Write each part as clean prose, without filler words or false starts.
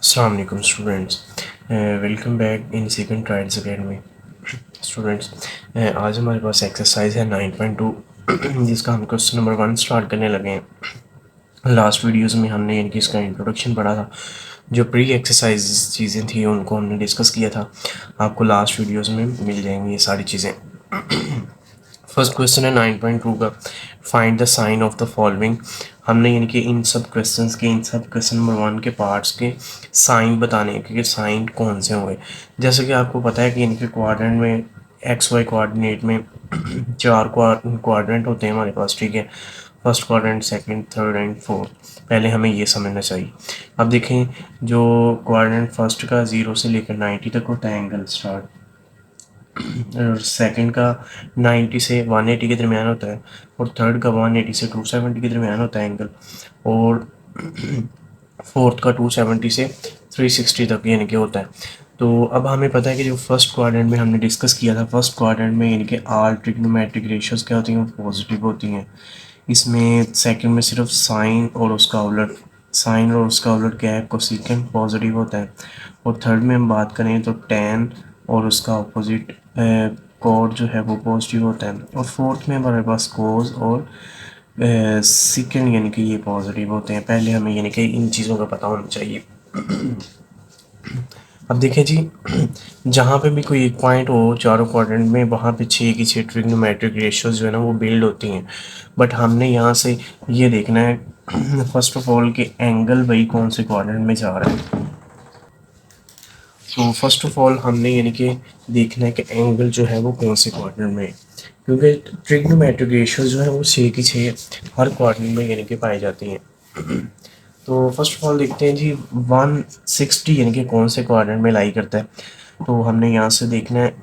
अस्सलाम वालेकुम students, welcome back in second trials academy. Students, आज हमारे पास एक्सरसाइज है 9.2 जिसका हम क्वेश्चन नंबर 1 स्टार्ट करने लगे हैं। लास्ट वीडियोस में हमने इनकी इसका इंट्रोडक्शन पढ़ा था। जो प्री एक्सरसाइज चीज़ें थी उनको हमने डिस्कस किया था। आपको लास्ट वीडियोस में मिल जाएंगी ये सारी चीज़ें। फर्स्ट क्वेश्चन है 9.2 का, find the sign of the following. हमने यानी कि इन सब क्वेश्चन नंबर 1 के पार्ट्स के साइन बताने हैं कि साइन कौन से हुए। जैसे कि आपको पता है कि इनके क्वाड्रेंट में एक्स वाई कोऑर्डिनेट में चार क्वाड्रेंट होते हैं हमारे पास, ठीक है। First quadrant, second, third and fourth. पहले हमें ये समझना चाहिए। अब देखें, जो क्वाड्रेंट फर्स्ट का 0 से लेकर 90 तक होता है एंगल स्टार्ट, और सेकंड का 90 से 180 के दरमियान होता है, और थर्ड का 180 से 270 के दरमियान होता है एंगल, और फोर्थ का 270 से 360 तक यानी कि होता है। तो अब हमें पता है कि जो फर्स्ट क्वाड्रेंट में हमने डिस्कस किया था, फर्स्ट क्वाड्रेंट में यानी कि आल ट्रिग्नोमेट्रिक रेशियोज क्या होती हैं, वो पॉजिटिव होती हैं। इसमें सेकंड में सिर्फ साइन और उसका उलट क्या है, कोसेकेंट पॉजिटिव होता है। और थर्ड में हम बात करें तो टेन और उसका अपोजिट कॉड जो है वो पॉजिटिव होता है। और फोर्थ में हमारे पास कोज और सीकेंड यानी कि ये पॉजिटिव होते हैं। पहले हमें यानी कि इन चीज़ों का पता होना चाहिए। अब देखिए जी, जहाँ पे भी कोई एक पॉइंट हो चारों क्वाड्रेंट में, वहाँ पे 6 की 6 ट्रिग्नोमेट्रिक रेशियोज जो है ना वो बिल्ड होती हैं। बट हमने यहाँ से ये देखना है फर्स्ट ऑफ ऑल कि एंगल भाई कौन से क्वाड्रेंट में जा रहा है। तो फर्स्ट ऑफ ऑल हमने यानी कि देखना है कि एंगल जो है वो कौन से क्वाड्रेंट में है, क्योंकि ट्रिग्नोमेट्रिक रेशियोज जो है वो 6 की 6 हर क्वाड्रेंट में यानी कि पाई जाती हैं। तो फर्स्ट ऑफ ऑल देखते हैं जी, 160 यानी कि कौन से क्वाड्रेंट में लाई करता है। तो हमने यहाँ से देखना है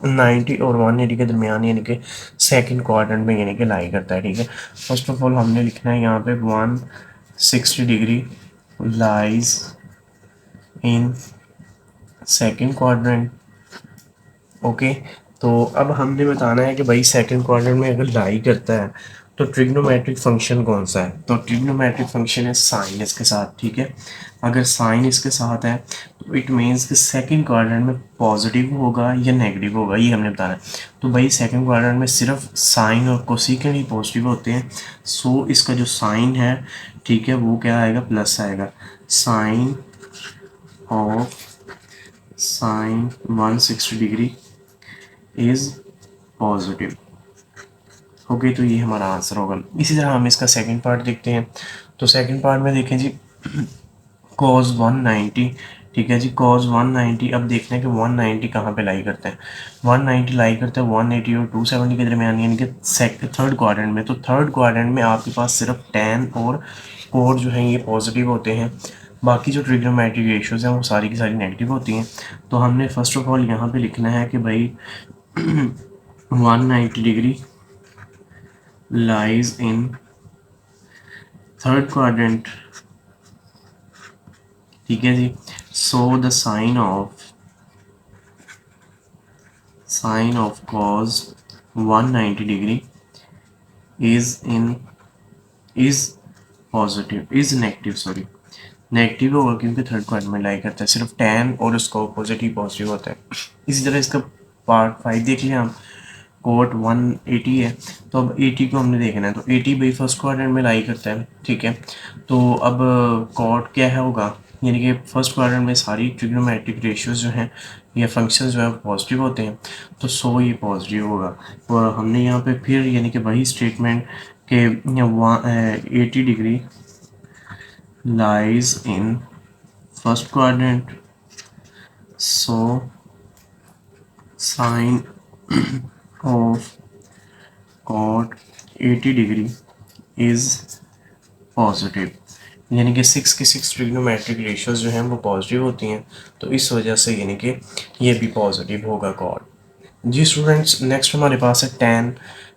90 और 180 के दरमियान यानी कि सेकंड क्वाड्रेंट में यानी कि लाई करता है, ठीक है। फर्स्ट ऑफ ऑल हमने लिखना है यहाँ पे 160 degree lies in second quadrant. Okay, तो अब हमने बताना है कि भाई सेकंड क्वाड्रेंट में अगर लाई करता है तो ट्रिग्नोमेट्रिक फंक्शन कौन सा है। तो ट्रिग्नोमेट्रिक फंक्शन है साइन इसके साथ, ठीक है। अगर साइन इसके साथ है तो इट मीन्स कि सेकंड क्वाड्रेंट में पॉजिटिव होगा या नेगेटिव होगा, ये हमने बताना है। तो भाई सेकंड क्वाड्रेंट में सिर्फ साइन और कोसेकेंट ही पॉजिटिव होते हैं। सो इसका जो साइन है, ठीक है, वो क्या आएगा, प्लस आएगा। Sign of sine 160 degree is positive. Okay, तो ये हमारा आंसर होगा। इसी तरह हम इसका सेकंड पार्ट देखते हैं। तो सेकंड पार्ट में देखें जी, cos 190, ठीक है जी, cos 190। अब देखते हैं कि 190 कहाँ पे लाई करते हैं। 190 लाई करते हैं 180 और 270 के दरमियान यानी कि थर्ड क्वाड्रेंट में। तो थर्ड क्वाड्रेंट में आपके पास सिर्फ tan और कोड जो है ये पॉजिटिव होते हैं। बाकी जो ट्रिग्नोमेट्रिक रेशियोज हैं वो सारी की सारी नेगेटिव होती हैं। तो हमने फर्स्ट ऑफ ऑल यहाँ पे लिखना है कि भाई 190 degree lies in third quadrant, ठीक है जी। So the sign of cos 190 degree is positive, is negative, sorry, negative होगा क्योंकि थर्ड क्वाड्रेंट में लाई करता है। सिर्फ tan और उसका ऑपोजिट ही पॉजिटिव होता है। इसी तरह इसका पार्ट 5 देख लिया हम। कोट 180 है, तो अब 80 को हमने देखना है। तो 80 भाई फर्स्ट क्वाड्रेंट में लाई करता है, ठीक है। तो अब कोट क्या है होगा, यानी कि फर्स्ट क्वाड्रेंट में सारी ट्रिग्नोमेट्रिक रेशियोज जो हैं या फंक्शन जो है पॉजिटिव होते हैं। तो सो ये पॉजिटिव होगा। और हमने यहाँ पे फिर यानी कि वही स्टेटमेंट के 80 degree lies in first quadrant, so sine of cot 80 degree is positive. यानी कि 6 की 6 ट्रिग्नोमेट्रिक रेशियोज जो हैं वो पॉजिटिव होती हैं। तो इस वजह से यानी कि ये भी पॉजिटिव होगा कॉट। जी स्टूडेंट्स, नेक्स्ट हमारे पास है tan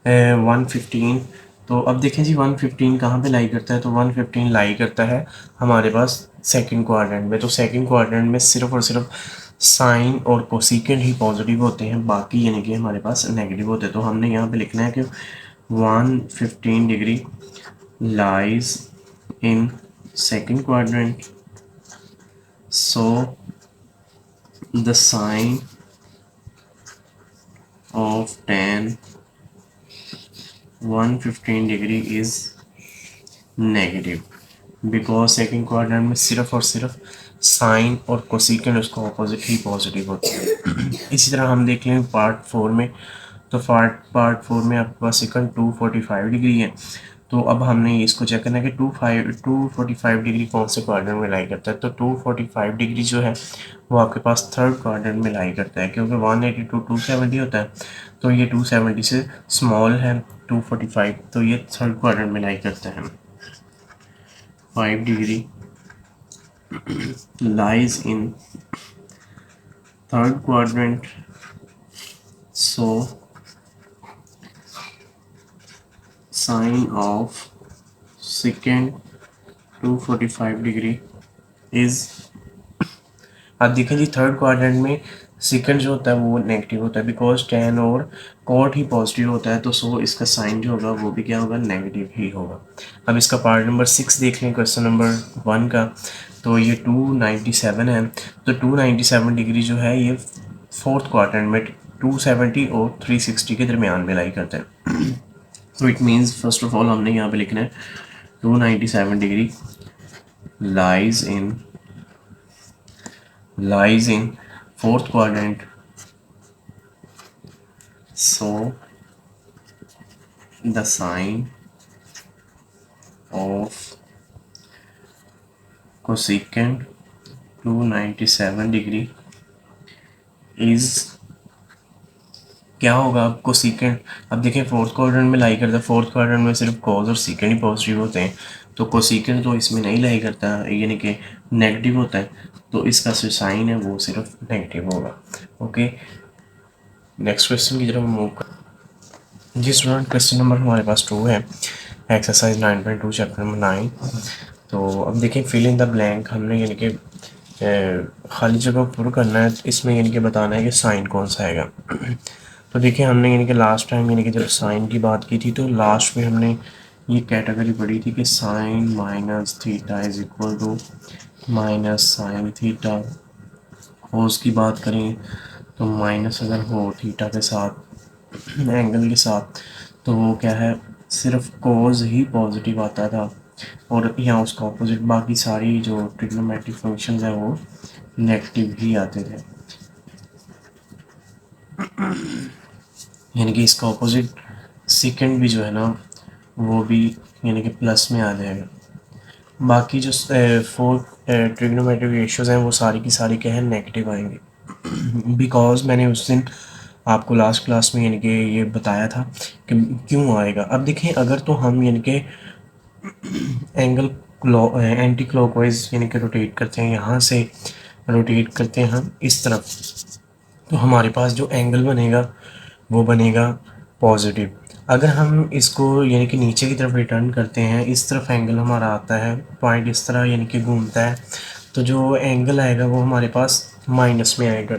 115। तो अब देखें जी 115 कहाँ पे लाई करता है। तो 115 लाई करता है हमारे पास सेकंड क्वाड्रेंट में। तो सेकंड क्वाड्रेंट में सिर्फ और सिर्फ साइन और कोसेकेंट ही पॉजिटिव होते हैं, बाकी यानी कि हमारे पास नेगेटिव होते हैं। तो हमने यहाँ पे लिखना है कि 115 degree lies in second quadrant, so the sign of tan 115 degree is negative, because second quadrant में सिर्फ और सिर्फ साइन और कोसिकेंड उसका ऑपोजिट ही पॉजिटिव होता है। इसी तरह हम देख लें पार्ट 4 में, तो पार्ट 4 में आपके पास सेकंड 245 डिग्री है। तो अब हमने इसको चेक करना है कि 245 डिग्री कौन से क्वाड्रेंट में लाई करता है। तो 245 डिग्री जो है वो आपके पास थर्ड क्वाड्रेंट में लाई करता है, क्योंकि 180 टू 270 होता है, तो ये 270 से स्मॉल है 245, तो ये थर्ड क्वाड्रेंट में लाई करता है। 5 degree lies in third quadrant, so sine of secant 245 degree is, अब देखें जी थर्ड क्वाड्रेंट में सेकंड जो होता है वो नेगेटिव होता है, बिकॉज tan और cot ही पॉजिटिव होता है, तो सो इसका साइन जो होगा वो भी क्या होगा, नेगेटिव ही होगा। अब इसका पार्ट नंबर 6 देख लें क्वेश्चन नंबर 1 का। तो ये 297 है, तो 297 डिग्री जो है ये फोर्थ क्वाड्रेंट में 270 और 360 के दरमियान में लाई करता है। तो it means first of all हमने यहाँ पे लिखना है 297 degree lies in fourth quadrant, so the sine of cosecant 297 degree is क्या होगा आपको सीकेंड। अब देखिए फोर्थ क्वाड्रेंट में लाई करता है, फोर्थ क्वाड्रेंट में सिर्फ कॉज और सीकेंड ही पॉजिटिव होते हैं, तो कोसिकेंड तो इसमें नहीं लाई करता, यानी कि नेगेटिव होता है, तो इसका जो साइन है वो सिर्फ नेगेटिव होगा। ओके, नेक्स्ट क्वेश्चन की तरफ मूव कर। जी स्टूडेंट, क्वेश्चन नंबर हमारे पास 2 है, एक्सरसाइज 9.2 चैप्टर नंबर 9। तो अब देखिए फिल इन द ब्लैंक, हमने यानी कि खाली जगह पूरा करना है, इसमें यानी कि बताना है कि साइन कौन सा आएगा। तो देखिए हमने यानी कि लास्ट टाइम यानी कि जब साइन की बात की थी, तो लास्ट में हमने ये कैटेगरी पढ़ी थी कि sine minus theta is equal to minus sine theta. Cos की बात करें तो माइनस अगर हो थीटा के साथ एंगल के साथ, तो वो क्या है, सिर्फ कोस ही पॉजिटिव आता था, और यहाँ उसका ऑपोजिट बाकी सारी जो ट्रिग्नोमेट्रिक फंक्शंस हैं वो नेगेटिव ही आते थे, यानी कि इसका ऑपोजिट सेकंड भी जो है ना वो भी यानी कि प्लस में आ जाएगा। बाकी जो 4 ट्रिग्नोमेट्रिक रेशियोज हैं वो सारी की सारी क्या है, नेगेटिव आएंगे। बिकॉज मैंने उस दिन आपको लास्ट क्लास में यानी कि ये बताया था कि क्यों आएगा। अब देखें अगर तो हम यानी कि एंगल एंटी क्लॉकवाइज यानी कि रोटेट करते हैं, यहाँ से रोटेट करते हैं हम इस तरफ, तो हमारे पास जो एंगल बनेगा वो बनेगा पॉजिटिव। अगर हम इसको यानी कि नीचे की तरफ रिटर्न करते हैं, इस तरफ एंगल हमारा आता है, पॉइंट इस तरह यानी कि घूमता है, तो जो एंगल आएगा वो हमारे पास माइनस में आएगा,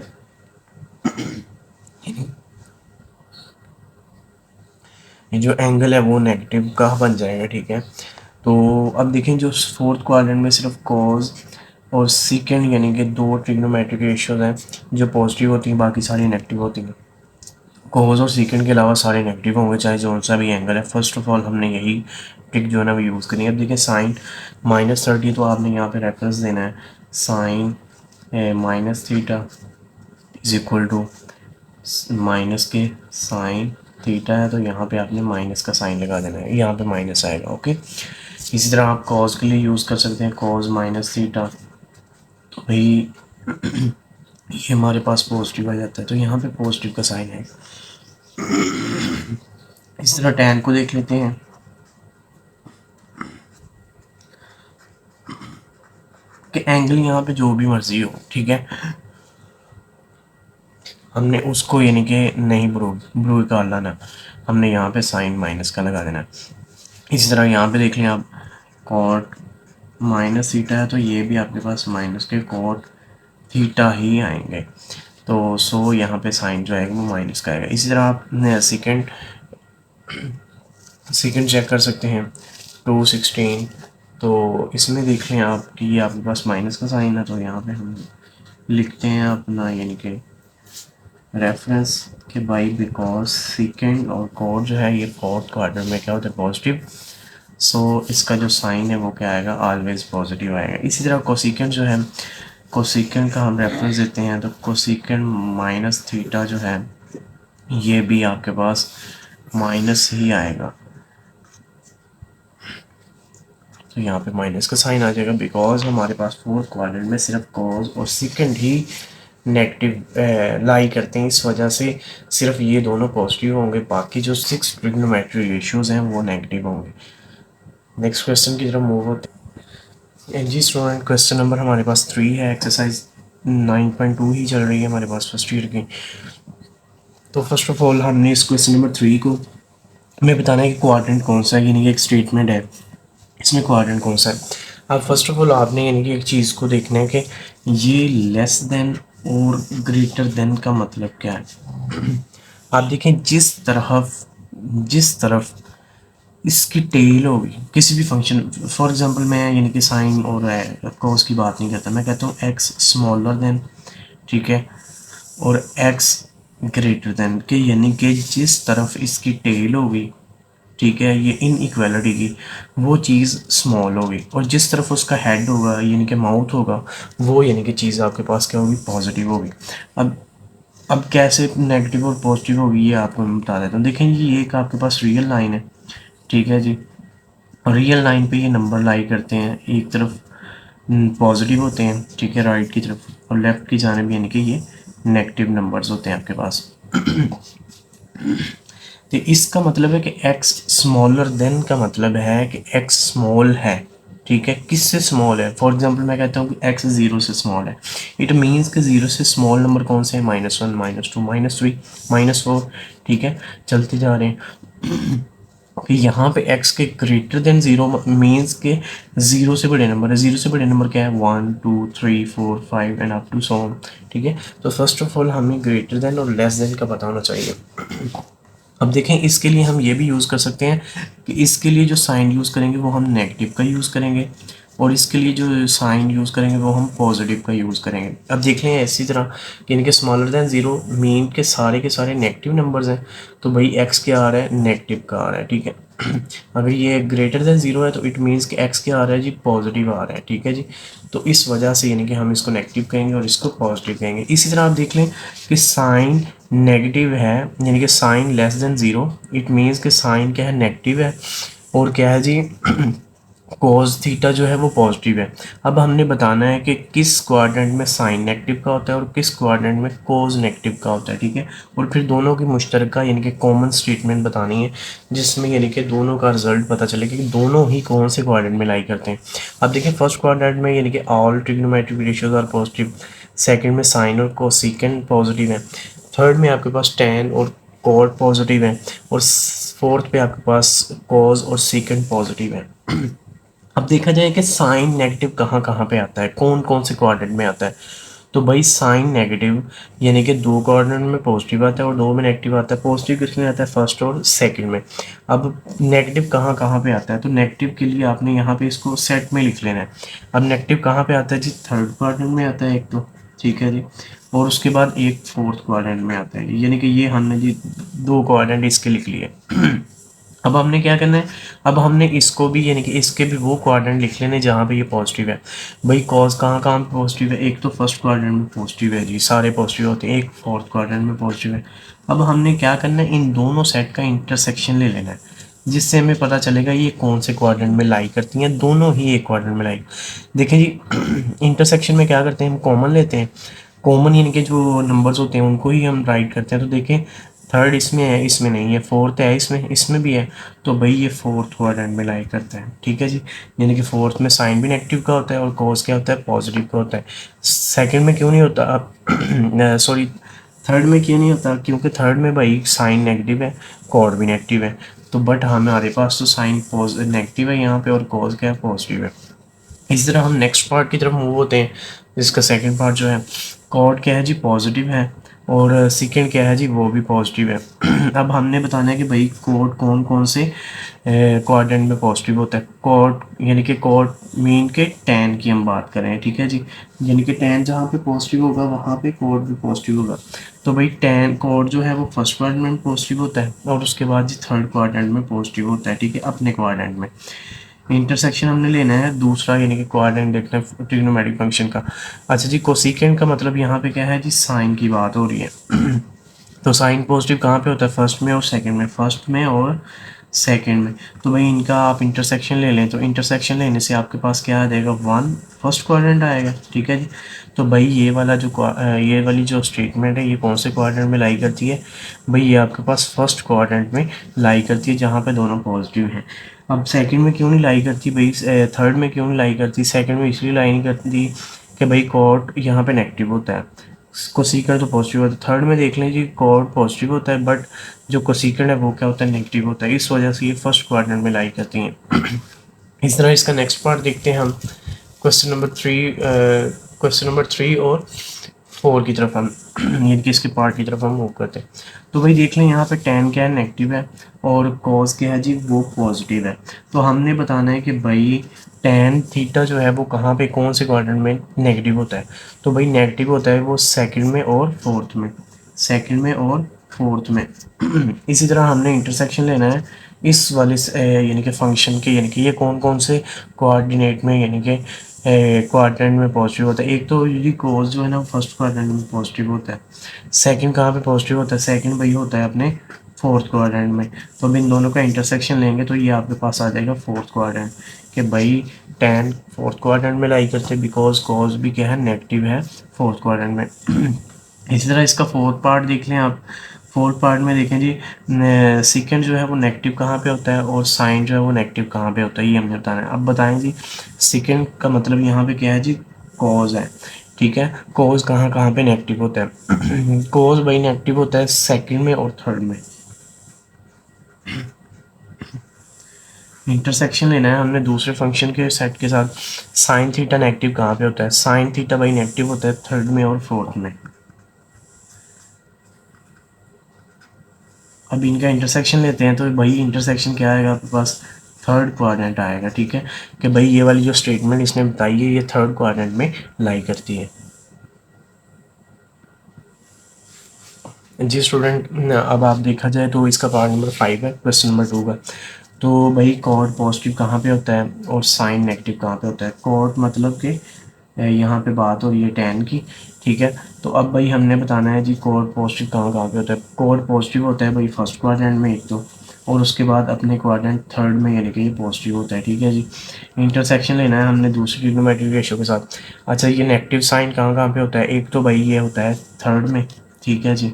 ये जो एंगल है वो नेगेटिव का बन जाएगा। ठीक है, तो अब देखें जो फोर्थ क्वाड्रेंट में सिर्फ कॉज और सीकेंड यानी कि 2 ट्रिग्नोमेट्रिक रेशियोज हैं जो पॉजिटिव होती हैं, बाकी सारी नेगेटिव होती हैं। कोस और सीकेंड के अलावा सारे नेगेटिव होंगे चाहे जो सा भी एंगल है। फर्स्ट ऑफ ऑल हमने यही ट्रिक जो है ना वो यूज़ करनी है। अब देखिए साइन -30, तो आपने यहाँ पे रेफरेंस देना है sine minus theta is equal to minus के साइन थीटा है, तो यहाँ पे आपने माइनस का साइन लगा देना है, यहाँ पे माइनस आएगा। ओके, इसी तरह आप कॉज के लिए यूज़ कर सकते हैं, कॉज माइनस थीटा, तो भाई ये हमारे पास पॉजिटिव आ जाता है, तो यहाँ पे पॉजिटिव का साइन है। इस तरह टैन को देख लेते हैं, कि एंगल यहाँ पे जो भी मर्जी हो, ठीक है, हमने उसको यानी कि नहीं ब्रू का लाना, हमने यहाँ पे साइन माइनस का लगा देना। इसी तरह यहाँ पे देख लें आप, कॉट माइनस थीटा है, तो ये भी आपके पास माइनस के कॉट थीटा ही आएंगे, तो सो यहाँ पे साइन जो आएगा वो माइनस का आएगा। इसी तरह आप सेकंड चेक कर सकते हैं 216 तो इसमें देख लें आप कि ये आपके पास माइनस का साइन है, तो यहाँ पे हम लिखते हैं अपना यानी कि रेफरेंस के बाई बिकॉज सेकेंड और कॉड जो है ये फोर्थ क्वार्टर में क्या होता है पॉजिटिव। सो इसका जो साइन है वो क्या आएगा, ऑलवेज पॉजिटिव आएगा। इसी तरह कोसिकेंड जो है, कोसिकेंड का हम रेफरेंस देते हैं तो कोसिकेंड माइनस थीटा जो है ये भी आपके पास माइनस ही आएगा। तो यहाँ पे माइनस का साइन आ जाएगा बिकॉज हमारे पास फोर्थ क्वाड्रेंट में सिर्फ कॉज और सेकंड ही नेगेटिव लाई करते हैं, इस वजह से सिर्फ ये दोनों पॉजिटिव होंगे, बाकी जो 6 ट्रिग्नोमेट्री रेशियोज हैं वो नेगेटिव होंगे। नेक्स्ट क्वेश्चन की तरफ मूव होते हैं जी स्टूडेंट। क्वेश्चन नंबर हमारे पास 3 है, एक्सरसाइज 9.2 ही चल रही है हमारे पास फर्स्ट ईयर की। तो फर्स्ट ऑफ ऑल हमने इस क्वेश्चन नंबर 3 को हमें बताना है कि क्वाड्रेंट कौन सा है, यानी कि एक स्टेटमेंट है, इसमें क्वाड्रेंट कौन सा है। अब फर्स्ट ऑफ ऑल आपने यानी कि एक चीज़ को देखना है कि ये लेस देन और ग्रेटर देन का मतलब क्या है। आप देखें जिस तरफ इसकी टेल होगी किसी भी फंक्शन, फॉर एग्जांपल मैं यानी कि साइन और कॉस की बात नहीं करता, मैं कहता हूँ एक्स स्मॉलर देन, ठीक है, और एक्स ग्रेटर देन के, यानी कि जिस तरफ इसकी टेल होगी, ठीक है, ये इन इक्वालिटी की वो चीज़ स्मॉल होगी, और जिस तरफ उसका हेड होगा यानी कि माउथ होगा वो यानी कि चीज़ आपके पास क्या होगी, पॉजिटिव होगी। अब कैसे नेगेटिव और पॉजिटिव होगी ये आपको मैं बता देता हूँ। देखें ये एक आपके पास रियल लाइन है, ठीक है जी, रियल लाइन पे ये नंबर लाई करते हैं, एक तरफ पॉजिटिव होते हैं, ठीक है, राइट की तरफ, और लेफ़्ट की जानिब यानी कि ये नेगेटिव नंबर्स होते हैं आपके पास। तो इसका मतलब है कि x स्मॉलर देन का मतलब है कि x स्मॉल है, ठीक है, किससे स्मॉल है। फॉर एग्जांपल मैं कहता हूँ कि x 0 से स्मॉल है, इट मीन्स कि 0 से स्मॉल नंबर कौन से हैं, -1 -2 -3 -4, ठीक है, चलते जा रहे हैं। कि यहाँ पे x के ग्रेटर देन 0 मीन्स के 0 से बड़े नंबर है, 0 से बड़े नंबर क्या है, 1 2 3 4 5 and up to so on, ठीक है। तो फर्स्ट ऑफ ऑल हमें ग्रेटर देन और लेस देन का पता होना चाहिए। अब देखें इसके लिए हम ये भी यूज़ कर सकते हैं कि इसके लिए जो साइन यूज़ करेंगे वो हम नेगेटिव का यूज़ करेंगे, और इसके लिए जो साइन यूज़ करेंगे वो हम पॉजिटिव का यूज़ करेंगे। अब देख लें इसी तरह कि इनके स्मॉलर दैन 0 मीन के सारे नेगेटिव नंबर्स हैं, तो भाई एक्स क्या आ रहा है, नेगेटिव का आ रहा है, ठीक है। अगर ये ग्रेटर देन 0 है तो इट मीन्स कि एक्स क्या आ रहा है जी, पॉजिटिव आ रहा है, ठीक है जी। तो इस वजह से यानी कि हम इसको नेगेटिव कहेंगे और इसको पॉजिटिव कहेंगे। इसी तरह आप देख लें कि साइन नेगेटिव है, यानी कि sine less than 0, it means कि साइन क्या है, नेगेटिव है, और क्या है जी, कोस थीटा जो है वो पॉजिटिव है। अब हमने बताना है कि किस क्वाड्रेंट में साइन नेगेटिव का होता है और किस क्वाड्रेंट में कोस नेगेटिव का होता है, ठीक है, और फिर दोनों की मुश्तरका यानी कि कॉमन स्टेटमेंट बतानी है, जिसमें यानी कि दोनों का रिजल्ट पता चले कि दोनों ही कौन से क्वाड्रेंट में लाई करते हैं। अब देखिए फर्स्ट क्वाड्रेंट में यानी कि all trigonometric ratios are positive, second में साइन और कोसेकेंड पॉजिटिव है, थर्ड में आपके पास टेन और कॉट पॉजिटिव है, और फोर्थ पे आपके पास कॉज और सेकंड पॉजिटिव है। अब देखा जाए कि साइन नेगेटिव कहाँ कहाँ पे आता है, कौन कौन से क्वाड्रेंट में आता है। तो भाई साइन नेगेटिव यानी कि 2 क्वाड्रेंट में पॉजिटिव आता है और 2 में नेगेटिव आता है। पॉजिटिव किसमें आता है, फर्स्ट और सेकंड में। अब नेगेटिव कहाँ कहाँ पे आता है, तो नेगेटिव के लिए आपने यहाँ पे इसको सेट में लिख लेना है। अब नेगेटिव कहाँ पे आता है जी, थर्ड क्वाड्रेंट में आता है एक, तो ठीक है जी, और उसके बाद एक फोर्थ क्वाड्रेंट में आता है, यानी कि ये हमने जी 2 क्वाड्रेंट इसके लिख लिए। अब हमने क्या करना है, अब हमने इसको भी यानी कि इसके भी वो क्वाड्रेंट लिख लेने जहाँ पे ये पॉजिटिव है। भाई कॉज कहाँ कहाँ पे पॉजिटिव है, एक तो फर्स्ट क्वाड्रेंट में पॉजिटिव है जी, सारे पॉजिटिव होते हैं, एक फोर्थ क्वाड्रेंट में पॉजिटिव है। अब हमने क्या करना है, इन दोनों सेट का इंटरसेक्शन ले लेना है, जिससे हमें पता चलेगा ये कौन से क्वाड्रेंट में लाई करती हैं, दोनों ही एक क्वाड्रेंट में लाई। देखें जी इंटरसेक्शन में क्या करते हैं, हम कॉमन लेते हैं, कॉमन यानी कि जो नंबर्स होते हैं उनको ही हम राइट करते हैं। तो देखें थर्ड इसमें है, इसमें नहीं है, फोर्थ है, इसमें भी है, तो भाई ये फोर्थ क्वाड्रेंट में लाई करता है, ठीक है जी। यानी कि फोर्थ में साइन भी नेगेटिव का होता है और कॉस क्या होता है, पॉजिटिव का होता है। सेकंड में क्यों नहीं होता, अब सॉरी थर्ड में क्यों नहीं होता, क्योंकि थर्ड में भाई साइन नेगेटिव है, कॉड भी नेगेटिव है, तो बट हमारे पास तो साइन नेगेटिव है यहाँ पे और कॉस क्या है, पॉजिटिव है। इसी तरह हम नेक्स्ट पार्ट की तरफ मूव होते हैं, जिसका सेकंड पार्ट जो है, कॉड क्या है जी, पॉजिटिव है, और सेकंड क्या है जी, वो भी पॉजिटिव है। अब हमने बताना है कि भाई कोड कौन कौन से क्वाड्रेंट में पॉजिटिव होता है। कॉट यानी कि कॉट मीन के tan की हम बात करें, ठीक है जी, यानी कि tan जहाँ पे पॉजिटिव होगा वहाँ पे कॉट भी पॉजिटिव होगा। तो भाई tan कॉट जो है वो फर्स्ट क्वाड्रेंट में पॉजिटिव होता है और उसके बाद जी थर्ड क्वाड्रेंट में पॉजिटिव होता है, ठीक है, अपने क्वाड्रेंट में। इंटरसेक्शन हमने लेना है दूसरा, यानी कि क्वाड्रेंट देखना है ट्रिग्नोमेट्रिक फंक्शन का। अच्छा जी, कोसिकेंट का मतलब यहाँ पे क्या है जी, साइन की बात हो रही है। तो साइन पॉजिटिव कहाँ पे होता है, फर्स्ट में और सेकंड में, फर्स्ट में और सेकंड में। तो भाई इनका आप इंटरसेक्शन ले लें, तो इंटरसेक्शन लेने से आपके पास क्या आ जाएगा, वन फर्स्ट क्वाड्रेंट आएगा, ठीक है जी। तो भाई ये वाला जो ये वाली जो स्टेटमेंट है ये कौन से क्वाड्रेंट में लाई करती है, भाई ये आपके पास फर्स्ट क्वाड्रेंट में लाई करती है जहाँ पे दोनों पॉजिटिव हैं। अब सेकंड में क्यों नहीं लाई करती भाई, थर्ड में क्यों नहीं लाई करती, सेकंड में इसलिए लाई नहीं करती कि भाई कॉट यहाँ पे नेगेटिव होता है, कोसीकेंट तो पॉजिटिव होता है। थर्ड में देख लें जी, कॉट पॉजिटिव होता है बट जो कोसीकेंट है वो क्या होता है, नेगेटिव होता है, इस वजह से ये फर्स्ट क्वाड्रेंट में लाई करती हैं। इस तरह इसका नेक्स्ट पार्ट देखते हैं हम, क्वेश्चन नंबर 3 और 4 की तरफ हम यानी कि इसके पार्ट की तरफ हम मूव करते हैं। तो भाई देख लें यहाँ पे tan क्या है, नेगेटिव है, और कॉस क्या है जी, वो पॉजिटिव है। तो हमने बताना है कि भाई tan थीटा जो है वो कहाँ पे कौन से क्वाड्रेंट में नेगेटिव होता है। तो भाई नेगेटिव होता है वो सेकंड में और फोर्थ में, सेकंड में और फोर्थ में। इसी तरह हमने इंटरसेक्शन लेना है इस वाले यानी कि फंक्शन के, यानी कि ये कौन कौन से कोऑर्डिनेट में यानी कि क्वाड्रेंट में पॉजिटिव होता है। एक तो ये कोस जो है ना फर्स्ट क्वाड्रेंट में पॉजिटिव होता है, सेकंड कहाँ पे पॉजिटिव होता है, सेकंड भाई होता है अपने फोर्थ क्वाड्रेंट में। तो अब इन दोनों का इंटरसेक्शन लेंगे तो ये आपके पास आ जाएगा फोर्थ क्वाड्रेंट, कि भाई tan फोर्थ क्वाड्रेंट में लाई करते हैं बिकॉज कॉस भी क्या है, नेगेटिव है फोर्थ क्वाड्रेंट में। इसी तरह इसका फोर्थ पार्ट देख लें आप, फोर्थ पार्ट में देखें जी, सेकंड जो है वो नेगेटिव कहाँ पे होता है और साइन जो है वो नेगेटिव कहाँ पे होता है, ये हमें बताना है। अब बताएं जी, सेकंड का मतलब यहाँ पे क्या है जी, कॉज है, ठीक है, कॉज कहाँ कहाँ पे नेगेटिव होता है। कॉज भाई नेगेटिव होता है सेकंड में और थर्ड में। इंटरसेक्शन लेना है हमने दूसरे फंक्शन के सेट के साथ, साइन थीटा नेगेटिव कहाँ पे होता है, साइन थीटा भाई नेगेटिव होता है थर्ड में और फोर्थ में। अब इनका इंटरसेक्शन लेते हैं तो भाई इंटरसेक्शन क्या आएगा आपके पास, थर्ड क्वाड्रेंट आएगा, ठीक है, कि भाई ये वाली जो स्टेटमेंट इसने बताई है ये थर्ड क्वाड्रेंट में लाई करती है। जी स्टूडेंट, अब आप देखा जाए तो इसका पार्ट नंबर 5 है क्वेश्चन नंबर 2 का। तो भाई कॉट पॉजिटिव कहाँ पे होता है और साइन नेगेटिव कहाँ पे होता है। कॉट मतलब कि यहाँ पे बात हो रही है tan की, ठीक है। तो अब भाई हमने बताना है जी कॉट पॉजिटिव कहाँ कहाँ पे होता है। कॉट पॉजिटिव होता है भाई फर्स्ट क्वाड्रेंट में एक तो, और उसके बाद अपने क्वाड्रेंट थर्ड में, यानी कि ये पॉजिटिव होता है, ठीक है जी। इंटरसेक्शन लेना है हमने दूसरी ट्रिग्नोमेट्रिक रेशियो के साथ। अच्छा, ये नेगेटिव साइन कहाँ कहाँ पे होता है, एक तो भाई ये होता है थर्ड में, ठीक है जी,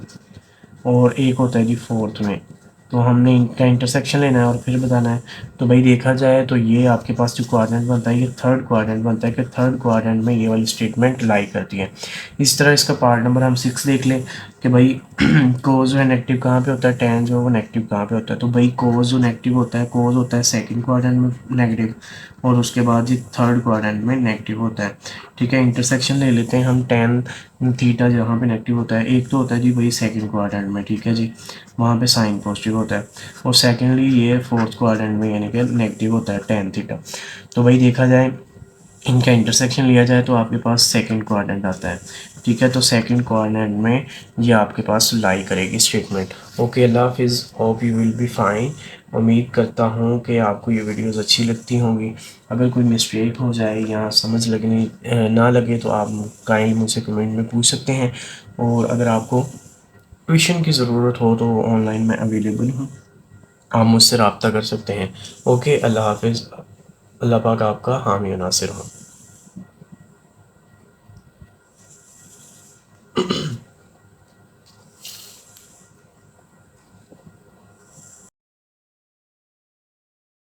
और एक होता है जी फोर्थ में। तो हमने इनका इंटरसेक्शन लेना है और फिर बताना है। तो भाई देखा जाए तो ये आपके पास जो क्वाड्रेंट बनता है ये थर्ड क्वाड्रेंट बनता है, कि थर्ड क्वाड्रेंट में ये वाली स्टेटमेंट लाई करती है। इस तरह इसका पार्ट नंबर हम 6 देख लें कि भाई कोस जो है नेगेटिव कहाँ पे होता है, tan जो है वो नेगेटिव कहाँ पे होता है। तो भाई कोस जो नेगेटिव होता है, कोस होता है सेकंड क्वाड्रेंट में नेगेटिव, और उसके बाद जी थर्ड क्वाड्रेंट में नेगेटिव होता है, ठीक है। इंटरसेक्शन ले लेते हैं हम, tan थीटा जहाँ पे नेगेटिव होता है, एक तो होता है जी भाई सेकंड क्वाड्रेंट में, ठीक है जी, वहाँ पे साइन पॉजिटिव होता है, और सेकेंडली ये फोर्थ क्वाड्रेंट में यानी कि नेगेटिव होता है tan थीटा। तो भाई देखा जाए इनका इंटरसेक्शन लिया जाए तो आपके पास सेकंड क्वाड्रेंट आता है, ठीक है। तो सेकंड क्वाड्रेंट में ये आपके पास लाई करेगी स्टेटमेंट। ओके, अल्लाह हाफिज़, hope you will be fine. उम्मीद करता हूँ कि आपको ये वीडियोस अच्छी लगती होंगी। अगर कोई मिस्टेक हो जाए या समझ लगने ना लगे तो आप काइंडली मुझसे कमेंट में पूछ सकते हैं, और अगर आपको ट्यूशन की ज़रूरत हो तो ऑनलाइन मैं अवेलेबल हूँ, आप मुझसे रब्ता कर सकते हैं। ओके, अल्लाह हाफिज़, अल्लाह पाक आपका हामी और नासिर हो।